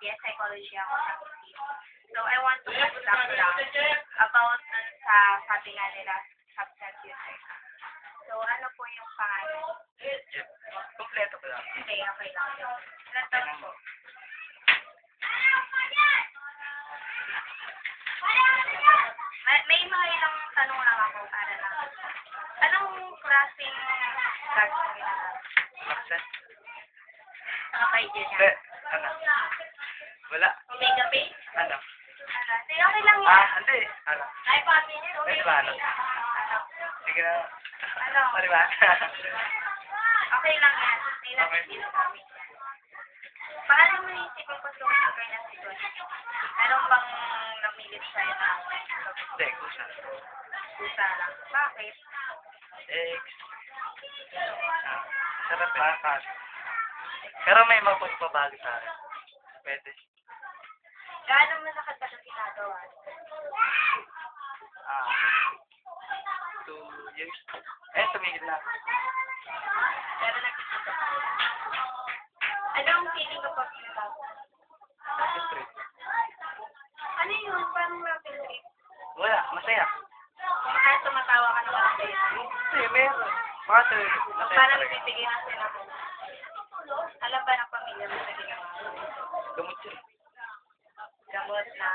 BS Psychology ako ng team. So, I want to put background about sa sabi nga nila, substance user. So, ano po yung pangalan? Kompleto ko lang. Hindi, okay lang. Ilan taon po? May mga ilang tanong lang ako para lang. Anong klaseng drugs ang ginagamit? Accent? Mga kaibigan Hindi. niya? Ano? Wala. Omega base? Ano? Hindi, okay lang yan. Hindi. Ano? Ay, papi niya. Pwede ba, ano? Ano? Sige na. Ano? Pwede ba? Okay lang yan. Hindi lang Okay. ginagamit yan. Paano mo naisipin ko sa kayo ng sitwasyon? Meron bang namilit sa'yo na Hindi, kusa. kusa lang? Bakit? Sarap makas. Pero may mapagbabago sa akin. Pwede. Gaano mo na katagal ginagawa? 2 years. Tumigil na. Pero nagkikita ka. Anong feeling kapag ginagawa? Siyempre. Ano yun? Paano na-feeling? Wala. Masaya. Kaya tumatawa ka naman sa'yo. Hindi, meron. Kasi, masaya Parang talaga. bibigyan na sila ko. Alam ba ng pamilya mo na ginawa? Gamot yun. Gamot na.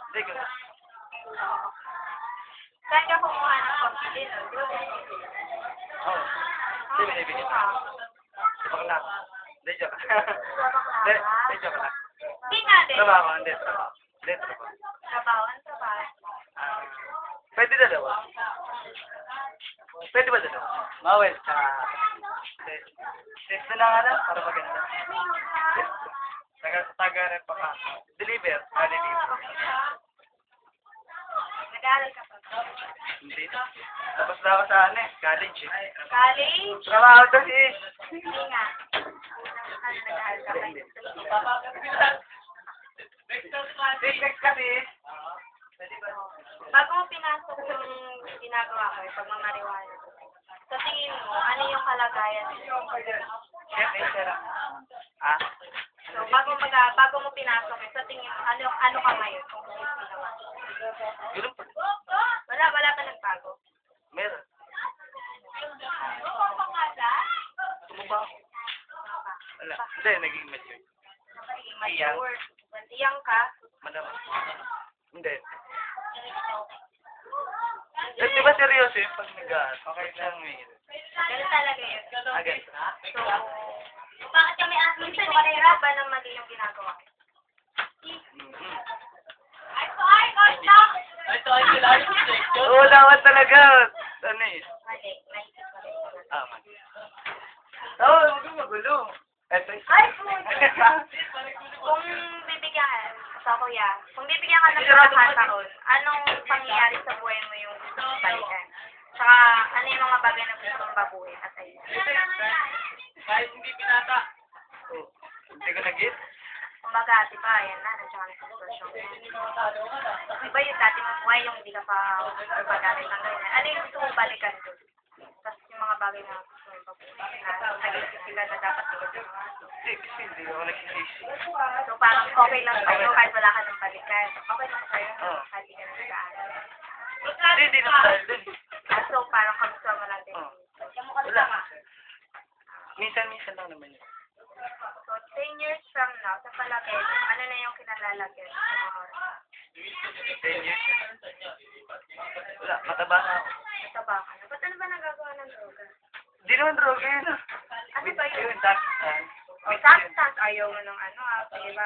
Hindi, gamot. Saan ka kumuha ng pambili? Oo. Hindi, binibigyan na. Ibang na. Hindi, joke. Hindi, joke lang. Hindi nga din. Trabaho, hindi, trabaho. Hindi, trabaho. Trabaho, ano trabaho? Pwede dalawa. Pwede ba dalawa? Mawel, tsaka... Test na nga lang, para maganda. Taga-rin pa ka. Deliver, deliver. Nag-aaral ka pa. Hindi. Tapos na ako sa college eh. College? Trabaho to sis. Hindi nga. Ano nag-aaral ka pa? Hindi. Next kasi. Pwede ba? Bago mo pinasok yung ginagawa mo, yung pagmamariwana, sa tingin mo, ano yung kalagayan mo? Chef, sir. So, bago mo pinasok, sa tingin mo, ano ka ngayon? Kung hindi naman. Ganun pa. Wala ka nagbago. Meron. Tumaba ako. Wala. Hindi, naging mature. Mature. Iyang ka. Malaman. Hindi. Di ba seryoso yung pag okay lang eh. Ganun talaga yun. Agad. So, bakit kami minsan nahihirap ba ng mali yung ginagawa? Oo, dapat talaga. Ano eh. Mali. Naisip ko rin. Mali. Oo, huwag kang magulo. Eto eh. Ay, kung bibigyan ka, sa kuya, kung bibigyan ka ng pagkakataon, anong pangyayari sa buhay mo yung gusto mong balikan? Tsaka, ano yung mga bagay na gusto mong babuhin at ayun? Kahit hindi pinata. Oo. Hindi ko nag-get. Kumbaga, di ba, ayan na, nandiyan ka sa sitwasyon. Di ba yung dati mong buhay, yung hindi ka pa bagamit ng ganyan. Ano yung gusto mong balikan doon? Tapos yung mga bagay na gusto mong babuhin na nag-isip sila na dapat ito. Hindi, kasi hindi ako nagsisisi. So, parang okay lang sa'yo kahit wala ka ng balikan. Okay lang sa'yo Oo. kahit hindi ka na nag-aaral. Hindi naman dahil dun. So, parang kagustuhan mo lang din. Oo. Wala. Minsan-minsan lang naman yun. So, 10 years from now, sa palagay mo, ano na yung kinalalagyan sa mga oras? 10 years. Wala, mataba na ako. Mataba ka na. Ba't ano ba nagagawa ng droga? Hindi naman droga yun ah. Ano ba yun? Yung substance. O, substance, ayaw mo ng ano sige ba?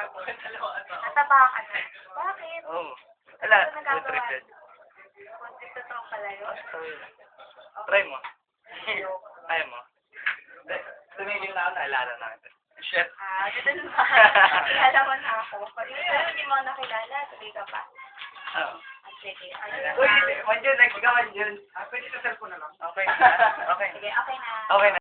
Nataba ka na. Bakit? Oo. Wala, Ano nagagawa? restricted. Kung totoo pala yun. Try mo. Kaya mo. Tumigil na ako, naalala na kita. Chef. Ganun ba? Kilala mo na ako. Pero hindi mo ako nakilala, tuloy ka pa. Oo. Sige, Uy, Manjun, next ka Manjun. Pwede sa cellphone na lang. Okay. Okay. Sige, okay na. Okay na.